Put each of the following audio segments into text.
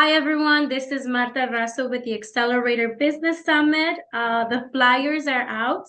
Hi, everyone. This is Marta Rasso with the Xcelerator Business Summit. The flyers are out.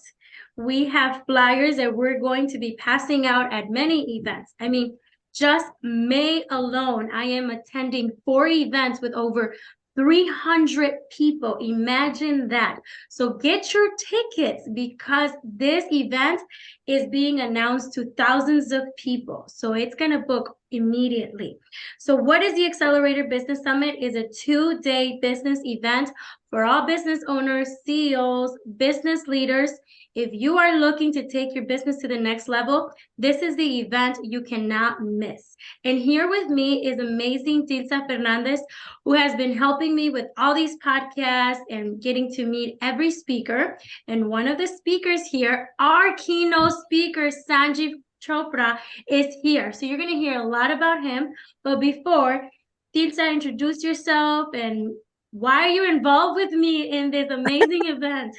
We have flyers that we're going to be passing out at many events. I mean, just May alone, I am attending 4 events with over 300 people. Imagine that. So get your tickets because this event is being announced to thousands of people. So it's going to book immediately. So what is the Xcelerator Business Summit? Is a 2-day business event for all business owners, CEOs, business leaders. If you are looking to take your business to the next level, this is the event you cannot miss. And here with me is amazing Tilsa Fernandez, who has been helping me with all these podcasts and getting to meet every speaker. And one of the speakers here, our keynote speaker, Sanjiv Chopra, is here. So you're going to hear a lot about him. But before, Tilsa, introduce yourself and why are you involved with me in this amazing event?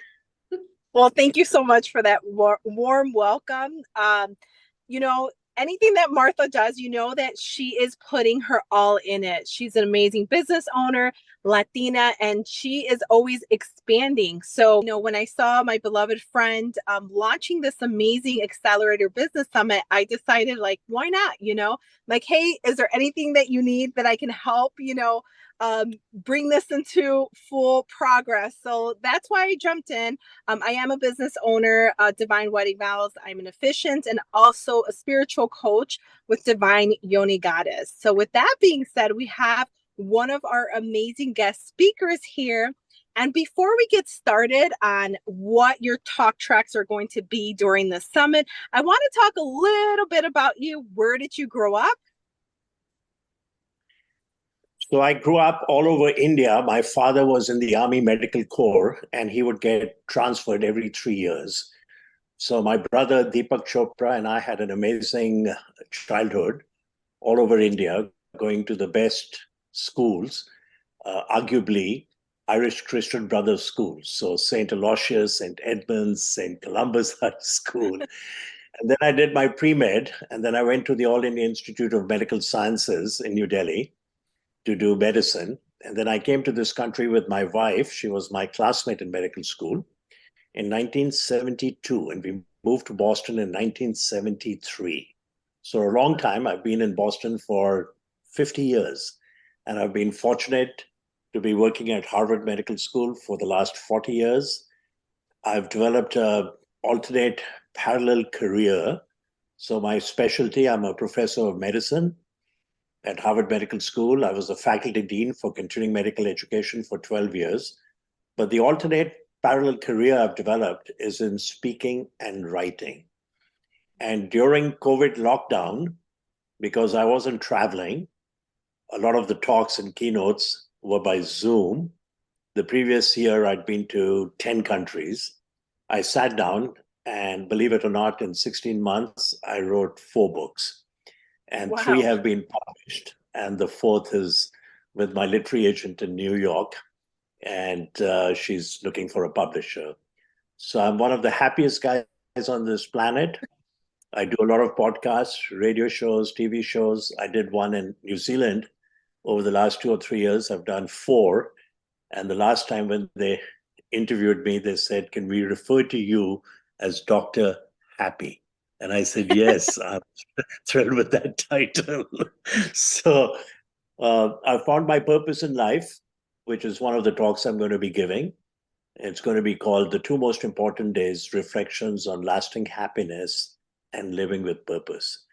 Well, thank you so much for that warm welcome. Anything that Martha does, you know that she is putting her all in it. She's an amazing business owner, Latina, and she is always expanding. So, when I saw my beloved friend launching this amazing Xcelerator Business Summit, I decided, why not? Hey, is there anything that you need that I can help, bring this into full progress? So that's why I jumped in. I am a business owner, Divine Wedding Vows. I'm an efficient and also a spiritual coach with Divine Yoni Goddess. So with that being said, we have one of our amazing guest speakers here. And before we get started on what your talk tracks are going to be during the summit, I want to talk a little bit about you. Where did you grow up? So I grew up all over India. My father was in the Army Medical Corps, and he would get transferred every 3 years. So my brother Deepak Chopra and I had an amazing childhood all over India, going to the best schools, arguably Irish Christian Brothers schools. So St. Aloysius, St. Edmunds, St. Columbus High School. And then I did my pre-med, and then I went to the All India Institute of Medical Sciences in New Delhi to do medicine. And then I came to this country with my wife. She was my classmate in medical school in 1972, and we moved to Boston in 1973. So a long time. I've been in Boston for 50 years, and I've been fortunate to be working at Harvard Medical School for the last 40 years. I've developed an alternate parallel career. So my specialty, I'm a professor of medicine at Harvard Medical School. I was the faculty dean for continuing medical education for 12 years. But the alternate parallel career I've developed is in speaking and writing. And during COVID lockdown, because I wasn't traveling, a lot of the talks and keynotes were by Zoom. The previous year, I'd been to 10 countries. I sat down, and believe it or not, in 16 months, I wrote 4 books. And Wow. 3 have been published. And the 4th is with my literary agent in New York. And she's looking for a publisher. So I'm one of the happiest guys on this planet. I do a lot of podcasts, radio shows, TV shows. I did one in New Zealand over the last 2 or 3 years. I've done 4. And the last time when they interviewed me, they said, "Can we refer to you as Dr. Happy?" And I said, yes, I'm thrilled with that title. So I found my purpose in life, which is one of the talks I'm going to be giving. It's going to be called The 2 Most Important Days, Reflections on Lasting Happiness and Living with Purpose.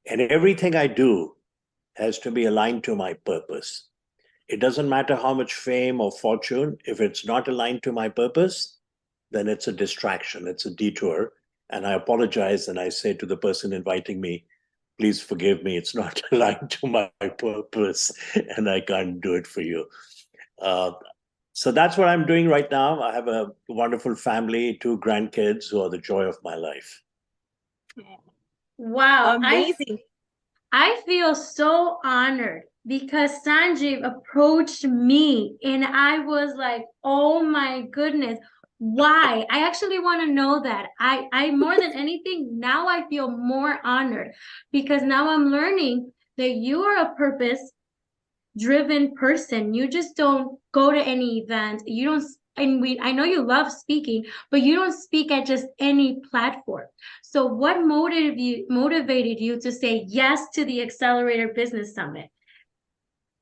And everything I do has to be aligned to my purpose. It doesn't matter how much fame or fortune. If it's not aligned to my purpose, then it's a distraction, it's a detour. And I apologize, and I say to the person inviting me, please forgive me, it's not aligned to my purpose, and I can't do it for you. So that's what I'm doing right now. I have a wonderful family, 2 grandkids who are the joy of my life. Wow. Amazing. I feel so honored because Sanjiv approached me and I was like, oh my goodness, why? I actually want to know that. I more than anything, now I feel more honored because now I'm learning that you are a purpose driven person. You just don't go to any event. You don't, and I know you love speaking, but you don't speak at just any platform. So what motivated you to say yes to the Xcelerator Business Summit?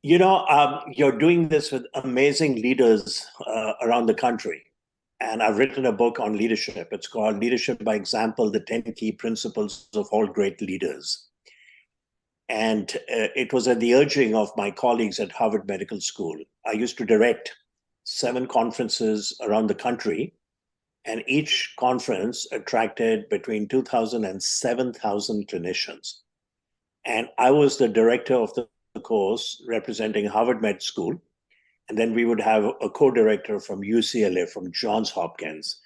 You're doing this with amazing leaders around the country. And I've written a book on leadership. It's called Leadership by Example, the 10 Key Principles of All Great Leaders. And it was at the urging of my colleagues at Harvard Medical School. I used to direct 7 conferences around the country, and each conference attracted between 2,000 and 7,000 clinicians. And I was the director of the course representing Harvard Med School. And then we would have a co-director from UCLA, from Johns Hopkins,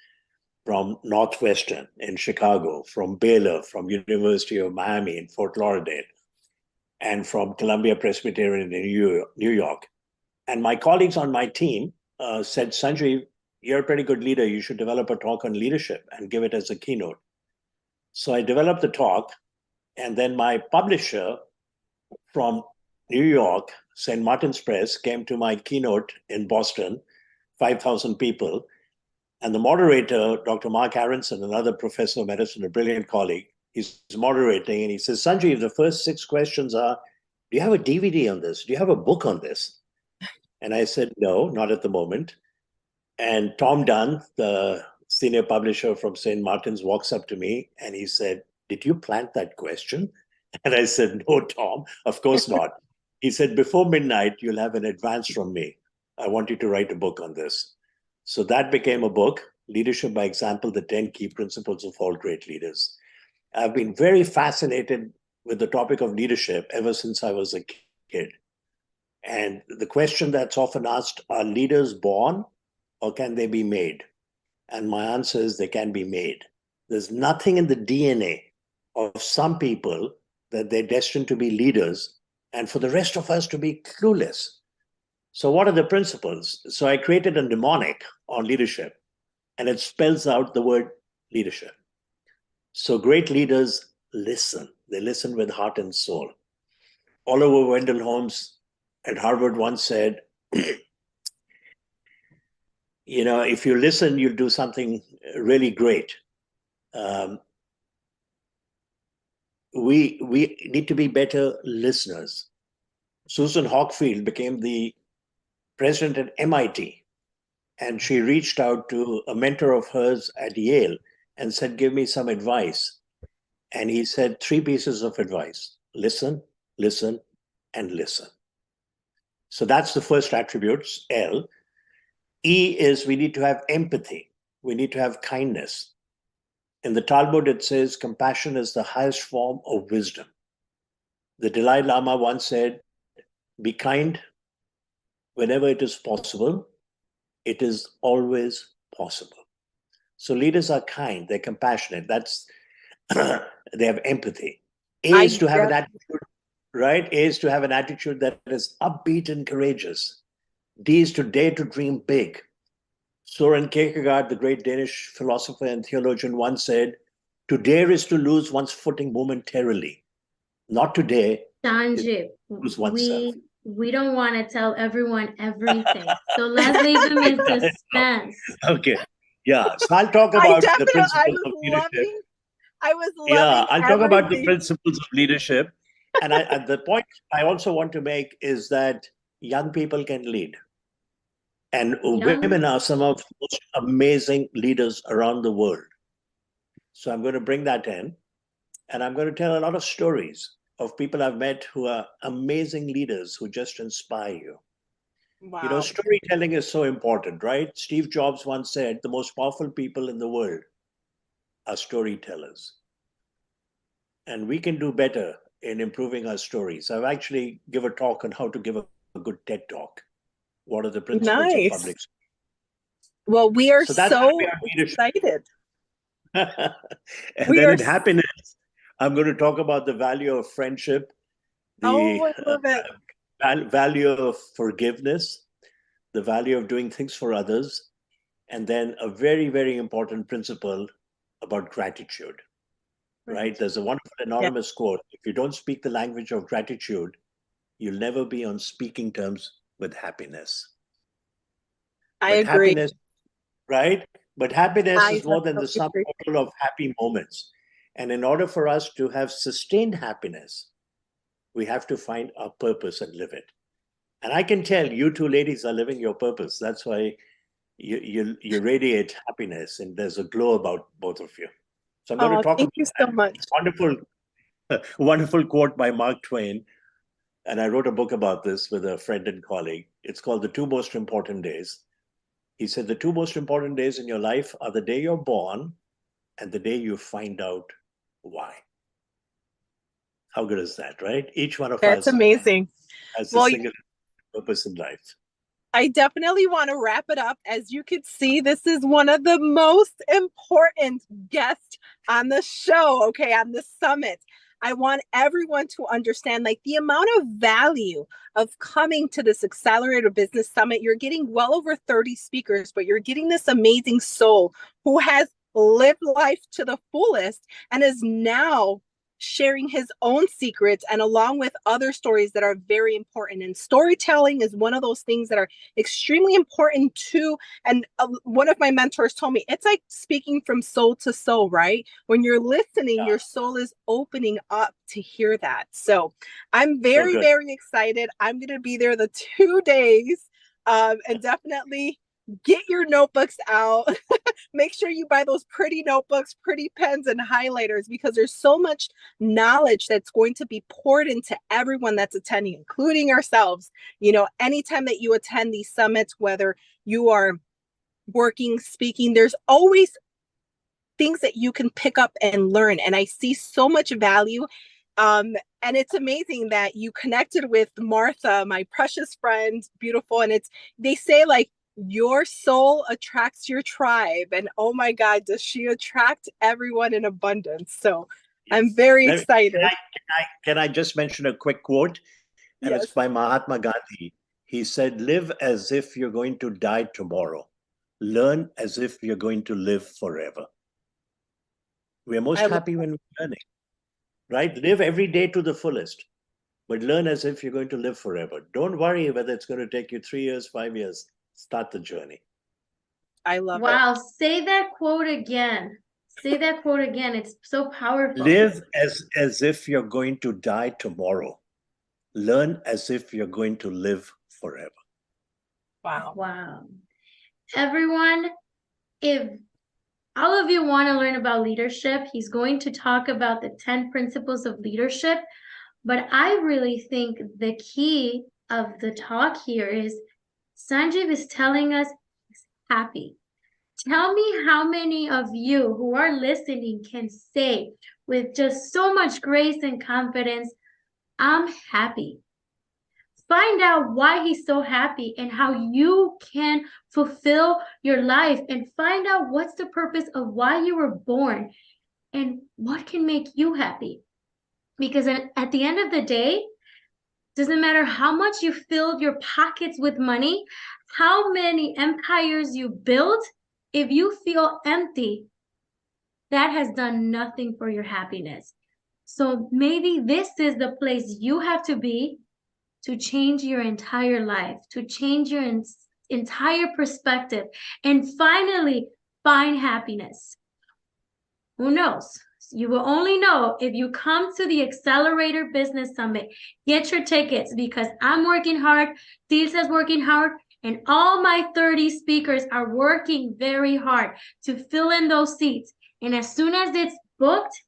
from Northwestern in Chicago, from Baylor, from University of Miami in Fort Lauderdale, and from Columbia Presbyterian in New York. And my colleagues on my team said, Sanjiv, you're a pretty good leader. You should develop a talk on leadership and give it as a keynote. So I developed the talk, and then my publisher from New York, St. Martin's Press, came to my keynote in Boston, 5,000 people. And the moderator, Dr. Mark Aronson, another professor of medicine, a brilliant colleague, he's moderating, and he says, Sanjiv, the first 6 questions are, do you have a DVD on this? Do you have a book on this? And I said, no, not at the moment. And Tom Dunn, the senior publisher from St. Martin's, walks up to me and he said, did you plant that question? And I said, no, Tom, of course not. He said, before midnight, you'll have an advance from me. I want you to write a book on this. So that became a book, Leadership by Example, the 10 Key Principles of All Great Leaders. I've been very fascinated with the topic of leadership ever since I was a kid. And the question that's often asked, are leaders born or can they be made? And my answer is they can be made. There's nothing in the DNA of some people that they're destined to be leaders, and for the rest of us to be clueless. So what are the principles? So I created a mnemonic on leadership, and it spells out the word leadership. So great leaders listen. They listen with heart and soul. Oliver Wendell Holmes at Harvard once said, if you listen, you'll do something really great. We need to be better listeners. Susan Hockfield became the president at MIT, and she reached out to a mentor of hers at Yale and said, give me some advice. And he said 3 pieces of advice: listen, listen, and listen. So that's the first attribute, L. E is we need to have empathy. We need to have kindness. In the Talmud, it says compassion is the highest form of wisdom. The Dalai Lama once said, be kind whenever it is possible. It is always possible. So leaders are kind, they're compassionate. They have empathy. A is to have an attitude, right? A is to have an attitude that is upbeat and courageous. D is to dare to dream big. Søren Kierkegaard, the great Danish philosopher and theologian, once said, to dare is to lose one's footing momentarily. Not to dare Sanjiv, lose oneself. we don't want to tell everyone everything. So let's leave them in suspense. Okay. Yeah. So I'll talk about the principles of leadership. I was loving I'll talk about the everything. principles of leadership. And the point I also want to make is that young people can lead. And women are some of the most amazing leaders around the world. So I'm going to bring that in. And I'm going to tell a lot of stories of people I've met who are amazing leaders who just inspire you. Wow. Storytelling is so important, right? Steve Jobs once said, the most powerful people in the world are storytellers. And we can do better in improving our stories. I've actually given a talk on how to give a good TED Talk. What are the principles of public speaking? Well, we are so excited. And then in happiness, I'm going to talk about the value of friendship, I love it. Value of forgiveness, the value of doing things for others, and then a very, very important principle about gratitude, right? There's a wonderful anonymous quote. If you don't speak the language of gratitude, you'll never be on speaking terms with happiness. I But agree. happiness, right? But happiness I is more than the definitely sum agree. total of happy moments. And in order for us to have sustained happiness, we have to find our purpose and live it. And I can tell you two ladies are living your purpose. That's why you radiate happiness, and there's a glow about both of you. So I'm going to Oh, talk thank about you so that much. wonderful quote by Mark Twain. And I wrote a book about this with a friend and colleague. It's called The Two Most Important Days. He said, the two most important days in your life are the day you're born and the day you find out why. How good is that, right? Each one of That's us amazing. has a Well, single purpose in life. I definitely want to wrap it up. As you can see, this is one of the most important guests on the show, okay, on the summit. I want everyone to understand like the amount of value of coming to this Xcelerator Business Summit. You're getting well over 30 speakers, but you're getting this amazing soul who has lived life to the fullest and is now sharing his own secrets and along with other stories that are very important. And storytelling is one of those things that are extremely important too. And one of my mentors told me it's like speaking from soul to soul, right? When you're listening, your soul is opening up to hear that. So I'm very, very excited. I'm going to be there the 2 days, and definitely get your notebooks out. Make sure you buy those pretty notebooks, pretty pens and highlighters, because there's so much knowledge that's going to be poured into everyone that's attending, including ourselves. You know, anytime that you attend these summits, whether you are working, speaking, there's always things that you can pick up and learn. And I see so much value. And it's amazing that you connected with Martha, my precious friend, beautiful. And they say like, your soul attracts your tribe. And oh my God, does she attract everyone in abundance? So I'm very excited. Can I just mention a quick quote? And Yes. it's by Mahatma Gandhi. He said, live as if you're going to die tomorrow. Learn as if you're going to live forever. We're most happy when we're learning, right? Live every day to the fullest, but learn as if you're going to live forever. Don't worry whether it's going to take you 3 years, 5 years. Start the journey. I love it. Wow, say that quote again. Say that quote again. It's so powerful. Live as if you're going to die tomorrow. Learn as if you're going to live forever. Wow. Wow. Everyone, if all of you want to learn about leadership, he's going to talk about the 10 principles of leadership. But I really think the key of the talk here is Sanjiv is telling us he's happy. Tell me how many of you who are listening can say with just so much grace and confidence, I'm happy. Find out why he's so happy and how you can fulfill your life, and find out what's the purpose of why you were born and what can make you happy. Because at the end of the day, doesn't matter how much you filled your pockets with money, how many empires you built, if you feel empty, that has done nothing for your happiness. So maybe this is the place you have to be to change your entire life, to change your entire perspective, and finally find happiness. Who knows? You will only know if you come to the Xcelerator Business Summit. Get your tickets, because I'm working hard, Tilsa's working hard, and all my 30 speakers are working very hard to fill in those seats. And as soon as it's booked,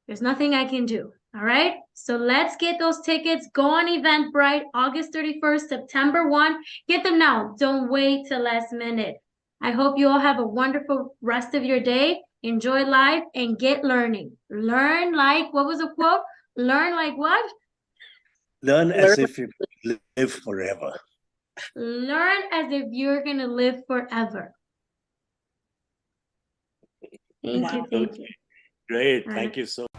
there's nothing I can do. All right, so let's get those tickets. Go on Eventbrite, August 31st, September 1. Get them now. Don't wait till last minute. I hope you all have a wonderful rest of your day. Enjoy life and get learning. Learn like, what was the quote? Learn like what? Learn as if you live forever. Learn as if you're going to live forever. Thank you. Thank you. Great. Thank you so much.